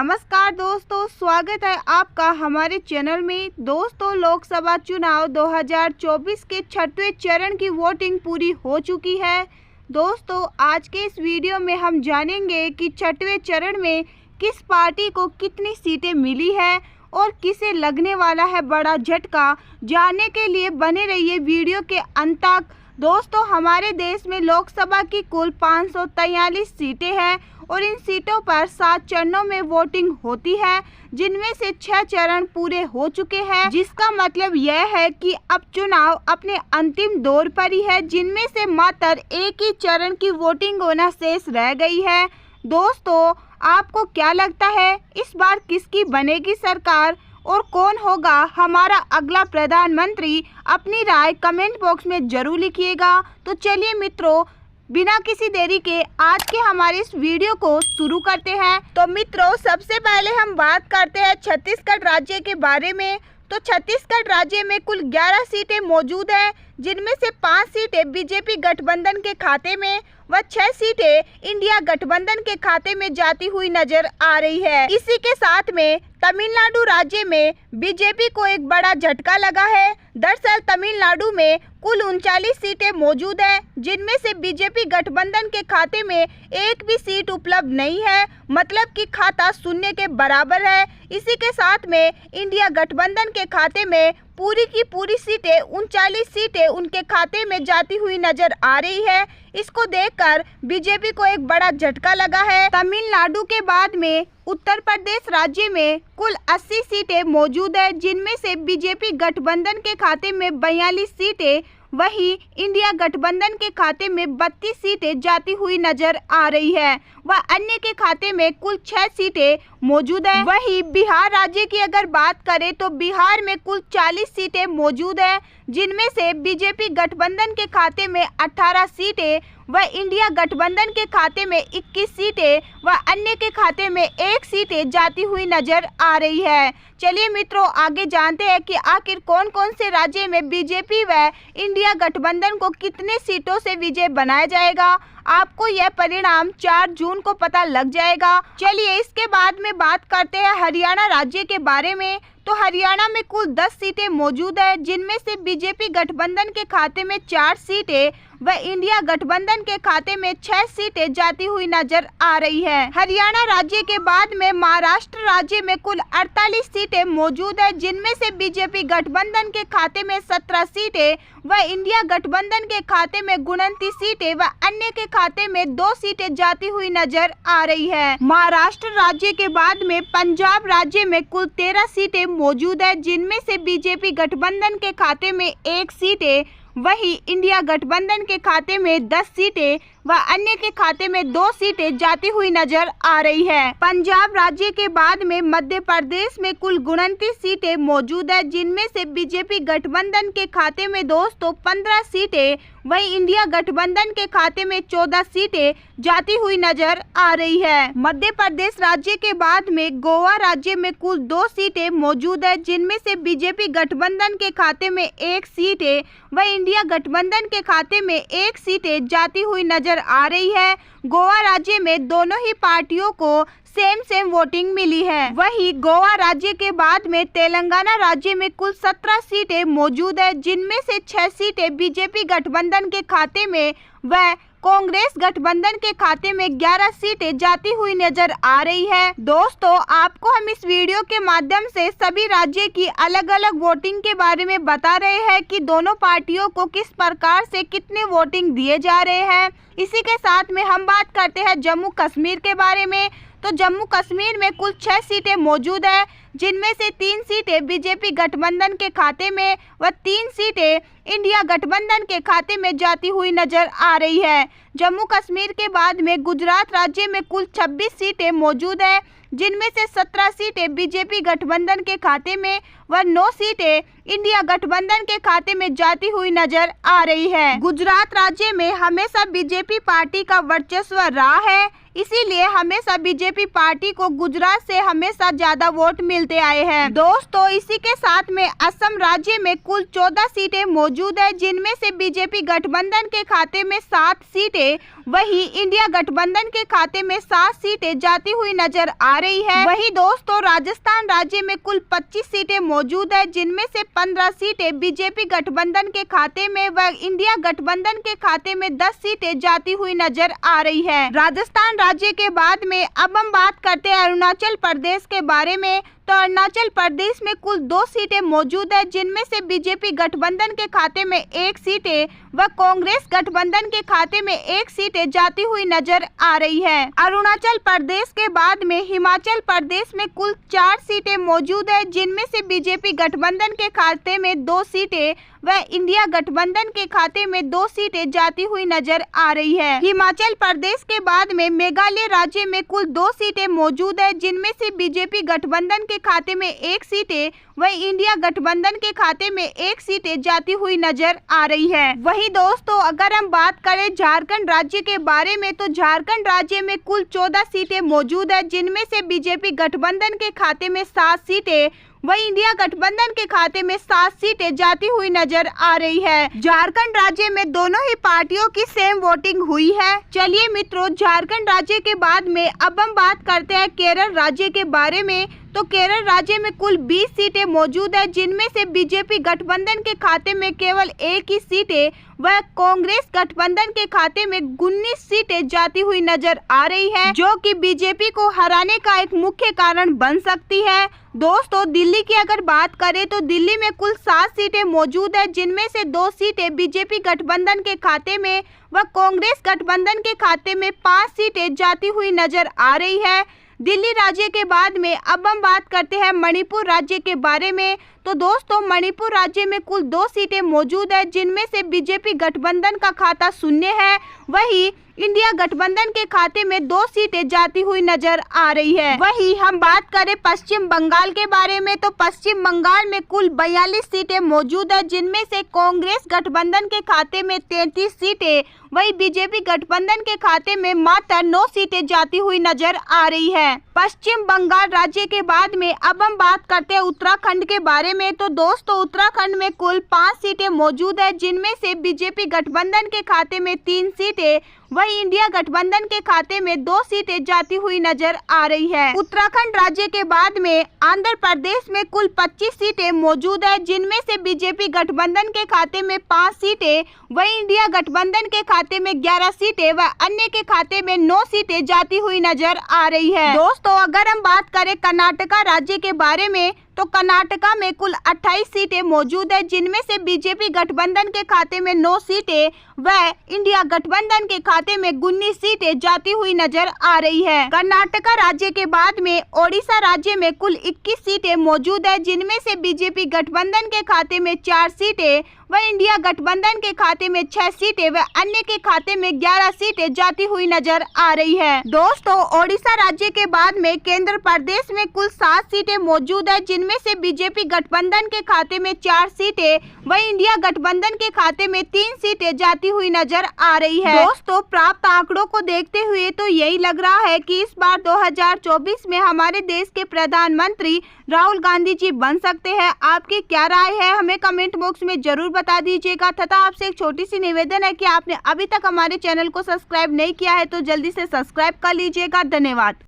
नमस्कार दोस्तों, स्वागत है आपका हमारे चैनल में। दोस्तों, लोकसभा चुनाव 2024 के 6वें चरण की वोटिंग पूरी हो चुकी है। दोस्तों, आज के इस वीडियो में हम जानेंगे कि 6वें चरण में किस पार्टी को कितनी सीटें मिली है और किसे लगने वाला है बड़ा झटका। जानने के लिए बने रहिए वीडियो के अंत तक। दोस्तों, हमारे देश में लोकसभा की कुल 543 सीटें हैं और इन सीटों पर 7 चरणों में वोटिंग होती है, जिनमें से 6 चरण पूरे हो चुके हैं, जिसका मतलब यह है कि अब चुनाव अपने अंतिम दौर पर ही है, जिनमें से मात्र एक ही चरण की वोटिंग होना शेष रह गई है। दोस्तों, आपको क्या लगता है इस बार किसकी बनेगी सरकार और कौन होगा हमारा अगला प्रधानमंत्री? अपनी राय कमेंट बॉक्स में जरूर लिखिएगा। तो चलिए मित्रों, बिना किसी देरी के आज के हमारे इस वीडियो को शुरू करते हैं। तो मित्रों, सबसे पहले हम बात करते हैं छत्तीसगढ़ राज्य के बारे में। तो छत्तीसगढ़ राज्य में कुल 11 सीटें मौजूद हैं, जिनमें से 5 सीटें बीजेपी गठबंधन के खाते में व 6 सीटें इंडिया गठबंधन के खाते में जाती हुई नजर आ रही है। इसी के साथ में तमिलनाडु राज्य में बीजेपी को एक बड़ा झटका लगा है। दरअसल तमिलनाडु में कुल 39 सीटें मौजूद हैं, जिनमें से बीजेपी गठबंधन के खाते में एक भी सीट उपलब्ध नहीं है, मतलब कि खाता शून्य के बराबर है। इसी के साथ में इंडिया गठबंधन के खाते में पूरी की पूरी सीटें 39 सीटें उनके खाते में जाती हुई नजर आ रही है। इसको देखकर बीजेपी को एक बड़ा झटका लगा है। तमिलनाडु के बाद में उत्तर प्रदेश राज्य में कुल 80 सीटें मौजूद है, जिनमें से बीजेपी गठबंधन के खाते में 42 सीटें, वहीं इंडिया गठबंधन के खाते में 32 सीटें जाती हुई नजर आ रही है व अन्य के खाते में कुल 6 सीटें मौजूद है। वहीं बिहार राज्य की अगर बात करें तो बिहार में कुल 40 सीटें मौजूद है, जिनमें से बीजेपी गठबंधन के खाते में 18 सीटें व इंडिया गठबंधन के खाते में 21 सीटें व अन्य के खाते में 1 सीटें जाती हुई नजर आ रही है। चलिए मित्रों, आगे जानते हैं कि आखिर कौन कौन से राज्य में बीजेपी व इंडिया गठबंधन को कितने सीटों से विजय बनाया जाएगा। आपको यह परिणाम 4 जून को पता लग जाएगा। चलिए इसके बाद में बात करते हैं हरियाणा राज्य के बारे में। तो हरियाणा में कुल 10 सीटें मौजूद है, जिनमें से बीजेपी गठबंधन के खाते में 4 सीटें व इंडिया गठबंधन के खाते में 6 सीटें जाती हुई नजर आ रही है। हरियाणा राज्य के बाद में महाराष्ट्र राज्य में कुल 48 सीटें मौजूद है, जिनमें से बीजेपी गठबंधन के खाते में 17 सीटें व इंडिया गठबंधन के खाते में 29 सीटें व अन्य के खाते में 2 सीटें जाती हुई नजर आ रही है। महाराष्ट्र राज्य के बाद में पंजाब राज्य में कुल 13 सीटें मौजूद है, जिनमें से बीजेपी गठबंधन के खाते में 1 सीटें, वहीं इंडिया गठबंधन के खाते में 10 सीटें व अन्य के खाते में 2 सीटें जाती हुई नजर आ रही है। पंजाब राज्य के बाद में मध्य प्रदेश में कुल 29 सीटें मौजूद है, जिनमें से बीजेपी गठबंधन के खाते में दोस्तों 15 सीटें, वहीं इंडिया गठबंधन के खाते में 14 सीटें जाती हुई नजर आ रही है। मध्य प्रदेश राज्य के बाद में गोवा राज्य में कुल 2 सीटें मौजूद है, जिनमें से बीजेपी गठबंधन के खाते में 1 सीट है व इंडिया गठबंधन के खाते में 1 सीटें जाती हुई नजर आ रही है। गोवा राज्य में दोनों ही पार्टियों को सेम वोटिंग मिली है। वहीं गोवा राज्य के बाद में तेलंगाना राज्य में कुल 17 सीटें मौजूद है, जिनमें से 6 सीटें बीजेपी गठबंधन के खाते में व कांग्रेस गठबंधन के खाते में 11 सीटें जाती हुई नजर आ रही है। दोस्तों, आपको हम इस वीडियो के माध्यम से सभी राज्य की अलग अलग वोटिंग के बारे में बता रहे हैं कि दोनों पार्टियों को किस प्रकार से कितने वोटिंग दिए जा रहे हैं। इसी के साथ में हम बात करते हैं जम्मू कश्मीर के बारे में। तो जम्मू कश्मीर में कुल 6 सीटें मौजूद है, जिनमें से 3 सीटें बीजेपी गठबंधन के खाते में व 3 सीटें इंडिया गठबंधन के खाते में जाती हुई नजर आ रही है। जम्मू कश्मीर के बाद में गुजरात राज्य में कुल 26 सीटें मौजूद है, जिनमें से 17 सीटें बीजेपी गठबंधन के खाते में व 9 सीटें इंडिया गठबंधन के खाते में जाती हुई नजर आ रही है। गुजरात राज्य में हमेशा बीजेपी पार्टी का वर्चस्व रहा है, इसीलिए हमेशा बीजेपी पार्टी को गुजरात से हमेशा ज्यादा वोट मिलते आए हैं। दोस्तों, इसी के साथ में असम राज्य में कुल 14 सीटें मौजूद है, जिनमें से बीजेपी गठबंधन के खाते में 7 सीटें वहीं इंडिया गठबंधन के खाते में 7 सीटें जाती हुई नजर आ रही है। वहीं दोस्तों राजस्थान राज्य में कुल 25 सीटें मौजूद है, जिनमें से 15 सीटें बीजेपी गठबंधन के खाते में व इंडिया गठबंधन के खाते में 10 सीटें जाती हुई नजर आ रही है। राजस्थान राज्य के बाद में अब हम बात करते हैं अरुणाचल प्रदेश के बारे में। तो अरुणाचल प्रदेश में कुल 2 सीटें मौजूद है, जिनमें से बीजेपी गठबंधन के खाते में 1 सीटें व कांग्रेस गठबंधन के खाते में 1 सीटें जाती हुई नजर आ रही है। अरुणाचल प्रदेश के बाद में हिमाचल प्रदेश में कुल 4 सीटें मौजूद है, जिनमें से बीजेपी गठबंधन के खाते में 2 सीटें व इंडिया गठबंधन के खाते में 2 सीटें जाती हुई नजर आ रही है। हिमाचल प्रदेश के बाद में मेघालय राज्य में कुल 2 सीटें मौजूद है, जिनमें से बीजेपी गठबंधन के खाते में 1 सीटें व इंडिया गठबंधन के खाते में 1 सीटें जाती हुई नजर आ रही है। वहीं दोस्तों अगर हम बात करें झारखंड राज्य के बारे में, तो झारखंड राज्य में कुल 14 सीटें मौजूद है, जिनमें से बीजेपी गठबंधन के खाते में 7 सीटें वही इंडिया गठबंधन के खाते में 7 सीटें जाती हुई नजर आ रही है। झारखंड राज्य में दोनों ही पार्टियों की सेम वोटिंग हुई है। चलिए मित्रों, झारखंड राज्य के बाद में अब हम बात करते हैं केरल राज्य के बारे में। तो केरल राज्य में कुल 20 सीटें मौजूद है, जिनमें से बीजेपी गठबंधन के खाते में केवल 1 ही सीटें व कांग्रेस गठबंधन के खाते में 19 सीटें जाती हुई नजर आ रही है, जो कि बीजेपी को हराने का एक मुख्य कारण बन सकती है। दोस्तों दिल्ली की अगर बात करें तो दिल्ली में कुल 7 सीटें मौजूद है, जिनमें से 2 सीटें बीजेपी गठबंधन के खाते में व कांग्रेस गठबंधन के खाते में 5 सीटें जाती हुई नजर आ रही है। दिल्ली राज्य के बाद में अब हम बात करते हैं मणिपुर राज्य के बारे में। तो दोस्तों मणिपुर राज्य में कुल 2 सीटें मौजूद है, जिनमें से बीजेपी गठबंधन का खाता शून्य है, वही इंडिया गठबंधन के खाते में 2 सीटें जाती हुई नजर आ रही है। वही हम बात करें पश्चिम बंगाल के बारे में, तो पश्चिम बंगाल में कुल 42 सीटें मौजूद है, जिनमें से कांग्रेस गठबंधन के खाते में 33 सीटें वही बीजेपी गठबंधन के खाते में मात्र 9 सीटें जाती हुई नजर आ रही है। पश्चिम बंगाल राज्य के बाद में अब हम बात करते हैं उत्तराखंड के बारे में। तो दोस्तों उत्तराखंड में कुल 5 सीटें मौजूद है, जिनमें से बीजेपी गठबंधन के खाते में 3 सीटें वही इंडिया गठबंधन के खाते में 2 सीटें जाती हुई नजर आ रही है। उत्तराखंड राज्य के बाद में आंध्र प्रदेश में कुल 25 सीटें मौजूद है, जिनमें से बीजेपी गठबंधन के खाते में 5 सीटें वही इंडिया गठबंधन के खाते में 11 सीटें व अन्य के खाते में 9 सीटें जाती हुई नजर आ रही है। दोस्तों अगर हम बात करें कर्नाटका राज्य के बारे में, तो कर्नाटका में कुल 28 सीटें मौजूद है, जिनमें से बीजेपी गठबंधन के खाते में 9 सीटें व इंडिया गठबंधन के खाते में 19 सीटें जाती हुई नजर आ रही है। कर्नाटका राज्य के बाद में ओडिशा राज्य में कुल 21 सीटें मौजूद है, जिनमें से बीजेपी गठबंधन के खाते में 4 सीटें व इंडिया गठबंधन के खाते में 6 सीटें व अन्य के खाते में 11 सीटें जाती हुई नजर आ रही है। दोस्तों ओडिशा राज्य के बाद में केंद्र प्रदेश में कुल 7 सीटें मौजूद है, जिनमें से बीजेपी गठबंधन के खाते में 4 सीटें व इंडिया गठबंधन के खाते में 3 सीटें जाती हुई नजर आ रही है। दोस्तों प्राप्त आंकड़ों को देखते हुए तो यही लग रहा है कि इस बार 2024 में हमारे देश के प्रधानमंत्री राहुल गांधी जी बन सकते हैं। आपकी क्या राय है हमें कमेंट बॉक्स में जरूर बता दीजिएगा। तथा आपसे एक छोटी सी निवेदन है कि आपने अभी तक हमारे चैनल को सब्सक्राइब नहीं किया है तो जल्दी से सब्सक्राइब कर लीजिएगा। धन्यवाद।